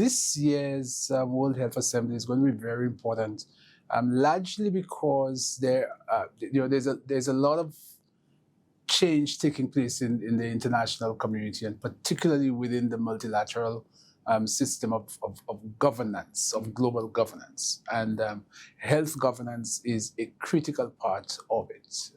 this year's World Health Assembly is going to be very important, largely because there's a lot of change taking place in the international community, and particularly within the multilateral system of governance, of global governance. And health governance is a critical part of it.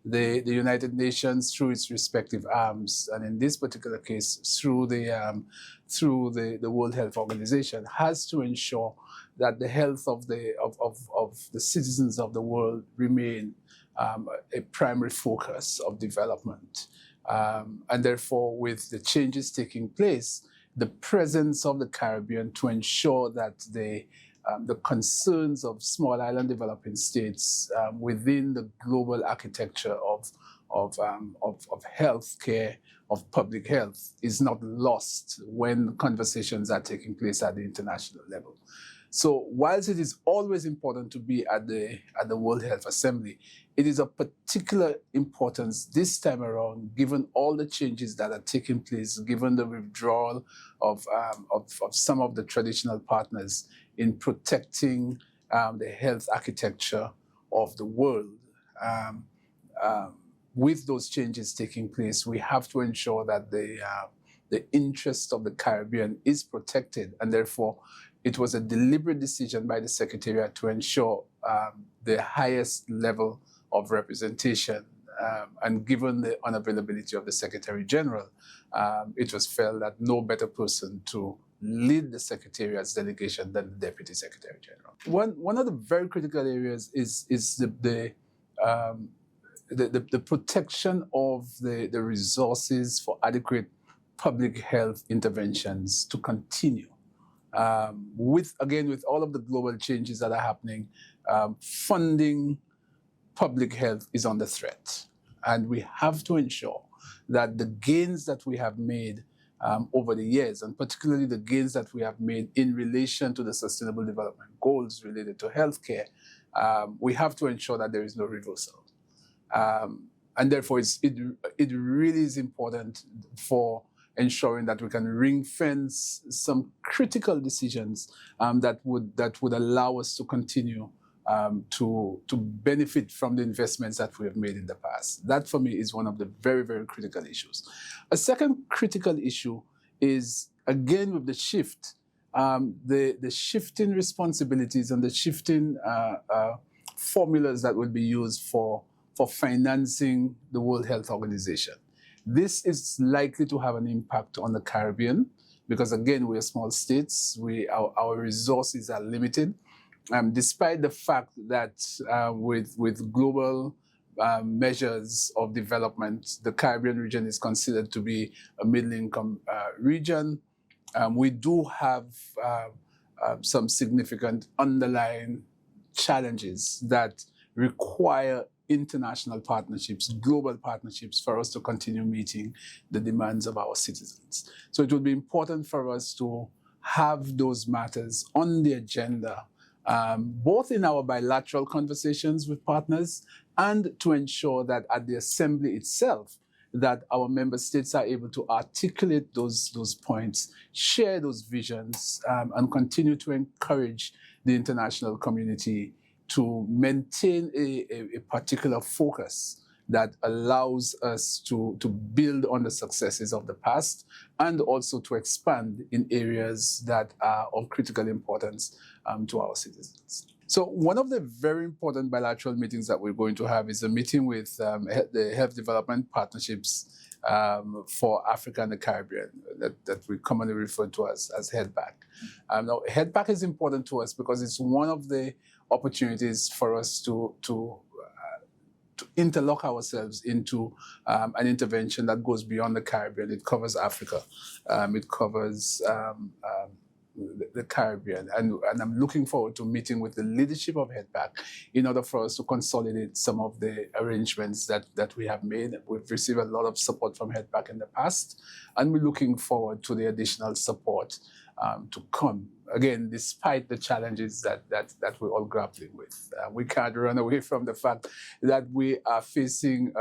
The United Nations, through its respective arms, and in this particular case, through the World Health Organization, has to ensure that the health of the citizens of the world remain a primary focus of development. And therefore, with the changes taking place, the presence of the Caribbean to ensure that the concerns of small island developing states within the global architecture of healthcare, of public health, is not lost when conversations are taking place at the international level. So whilst it is always important to be at the World Health Assembly, it is of particular importance this time around, given all the changes that are taking place, given the withdrawal of some of the traditional partners in protecting the health architecture of the world. With those changes taking place, we have to ensure that the interest of the Caribbean is protected, and therefore it was a deliberate decision by the Secretariat to ensure the highest level of representation. And given the unavailability of the Secretary General, it was felt that no better person to lead the Secretariat's delegation than the Deputy Secretary General. One of the very critical areas is the protection of the resources for adequate public health interventions to continue. With all of the global changes that are happening, funding public health is under threat. And we have to ensure that the gains that we have made over the years, and particularly the gains that we have made in relation to the Sustainable Development Goals related to healthcare, we have to ensure that there is no reversal. And therefore, it really is important for ensuring that we can ring fence some critical decisions that would allow us to continue to benefit from the investments that we have made in the past. That, for me, is one of the very, very critical issues. A second critical issue is, again, with the shift, the shifting responsibilities and the shifting formulas that will be used for financing the World Health Organization. This is likely to have an impact on the Caribbean because, again, we are small states. Our resources are limited. Despite the fact that with global measures of development, the Caribbean region is considered to be a middle-income region, we do have some significant underlying challenges that require international partnerships, global partnerships, for us to continue meeting the demands of our citizens. So it would be important for us to have those matters on the agenda, both in our bilateral conversations with partners and to ensure that at the Assembly itself, that our member states are able to articulate those points, share those visions, and continue to encourage the international community to maintain a particular focus that allows us to build on the successes of the past and also to expand in areas that are of critical importance to our citizens. So one of the very important bilateral meetings that we're going to have is a meeting with the Health Development Partnerships for Africa and the Caribbean that we commonly refer to as HEDPAC. Now, HEDPAC is important to us because it's one of the opportunities for us to interlock ourselves into an intervention that goes beyond the Caribbean. It covers Africa. It covers the Caribbean. And I'm looking forward to meeting with the leadership of HEDPAC in order for us to consolidate some of the arrangements that we have made. We've received a lot of support from HEDPAC in the past, and we're looking forward to the additional support to come. Again, despite the challenges that we're all grappling with. We can't run away from the fact that we are facing,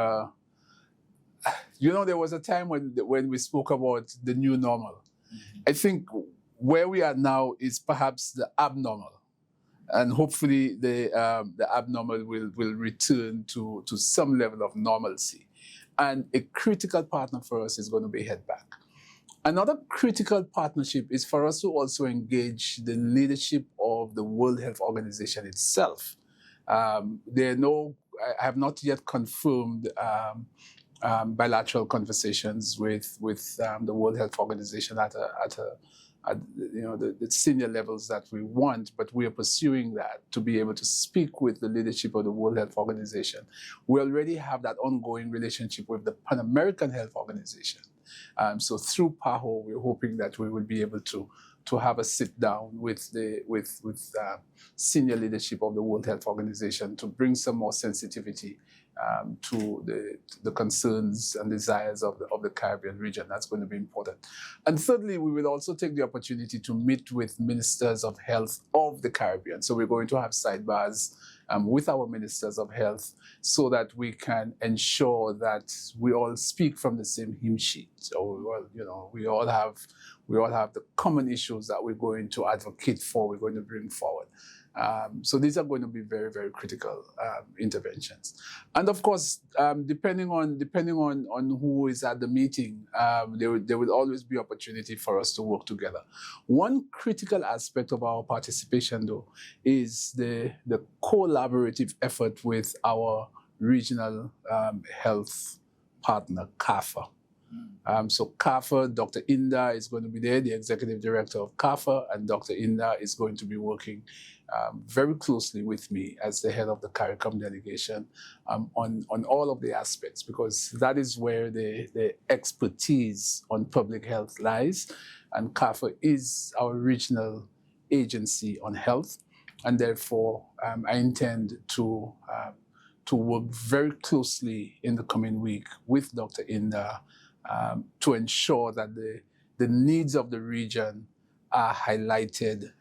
there was a time when we spoke about the new normal. I think where we are now is perhaps the abnormal. And hopefully the abnormal will return to some level of normalcy. And a critical partner for us is going to be Head Back. Another critical partnership is for us to also engage the leadership of the World Health Organization itself. I have not yet confirmed bilateral conversations with the World Health Organization at the senior levels that we want, but we are pursuing that to be able to speak with the leadership of the World Health Organization. We already have that ongoing relationship with the Pan American Health Organization. So through PAHO, we're hoping that we will be able to have a sit down with senior leadership of the World Health Organization to bring some more sensitivity to the concerns and desires of the Caribbean region. That's going to be important. And thirdly, we will also take the opportunity to meet with ministers of health of the Caribbean. So we're going to have sidebars with our ministers of health so that we can ensure that we all speak from the same hymn sheet. So we all have the common issues that we're going to advocate for, we're going to bring forward. So these are going to be very, very critical interventions. And of course, depending on who is at the meeting, there will always be opportunity for us to work together. One critical aspect of our participation, though, is the collaborative effort with our regional health partner, CAFA. So CAFA, Dr. Inda is going to be there, the executive director of CAFA, and Dr. Inda is going to be working very closely with me as the head of the CARICOM delegation on all of the aspects, because that is where the expertise on public health lies. And CAFA is our regional agency on health, and therefore I intend to work very closely in the coming week with Dr. Inda to ensure that the needs of the region are highlighted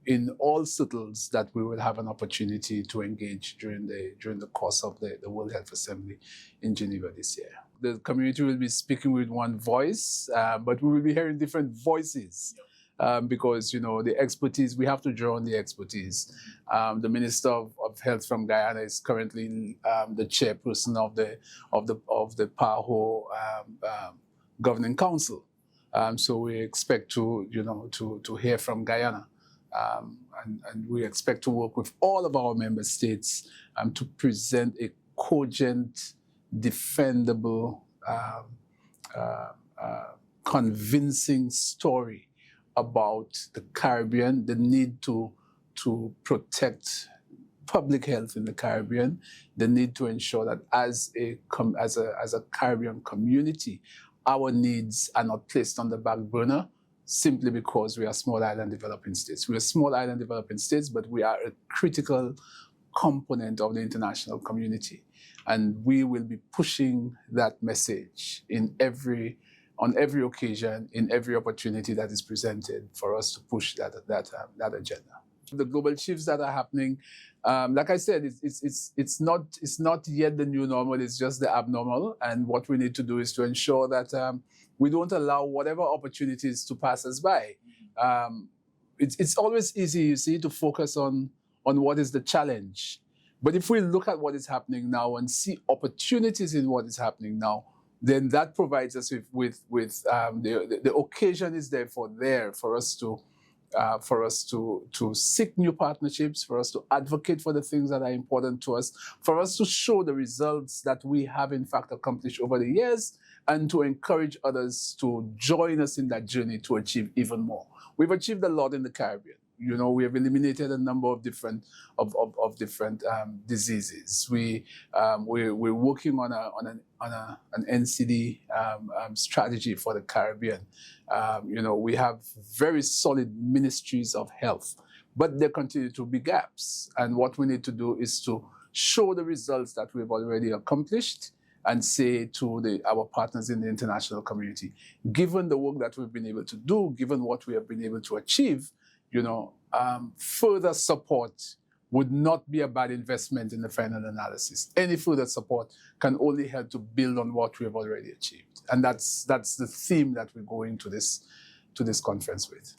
in all circles that we will have an opportunity to engage during the course of the World Health Assembly in Geneva this year. The community will be speaking with one voice, but we will be hearing different voices. Because the expertise, we have to draw on the expertise. The Minister of Health from Guyana is currently the chairperson of the PAHO Governing Council. So we expect to hear from Guyana, and we expect to work with all of our member states to present a cogent, defendable, convincing story about the Caribbean, the need to protect public health in the Caribbean, the need to ensure that as a Caribbean community, our needs are not placed on the back burner simply because we are small island developing states. We are small island developing states, but we are a critical component of the international community. And we will be pushing that message on every occasion, in every opportunity that is presented for us to push that agenda. The global shifts that are happening, like I said, it's not yet the new normal, it's just the abnormal. And what we need to do is to ensure that we don't allow whatever opportunities to pass us by. It's always easy, you see, to focus on what is the challenge. But if we look at what is happening now and see opportunities in what is happening now, then that provides us with the occasion is there for us to seek new partnerships, for us to advocate for the things that are important to us, for us to show the results that we have in fact accomplished over the years, and to encourage others to join us in that journey to achieve even more. We've achieved a lot in the Caribbean. We have eliminated a number of different diseases. We're working on an NCD strategy for the Caribbean. We have very solid ministries of health, but there continue to be gaps. And what we need to do is to show the results that we've already accomplished and say to our partners in the international community, given the work that we've been able to do, given what we have been able to achieve, further support would not be a bad investment in the final analysis. Any further support can only help to build on what we have already achieved. And that's the theme that we go into this to this conference with.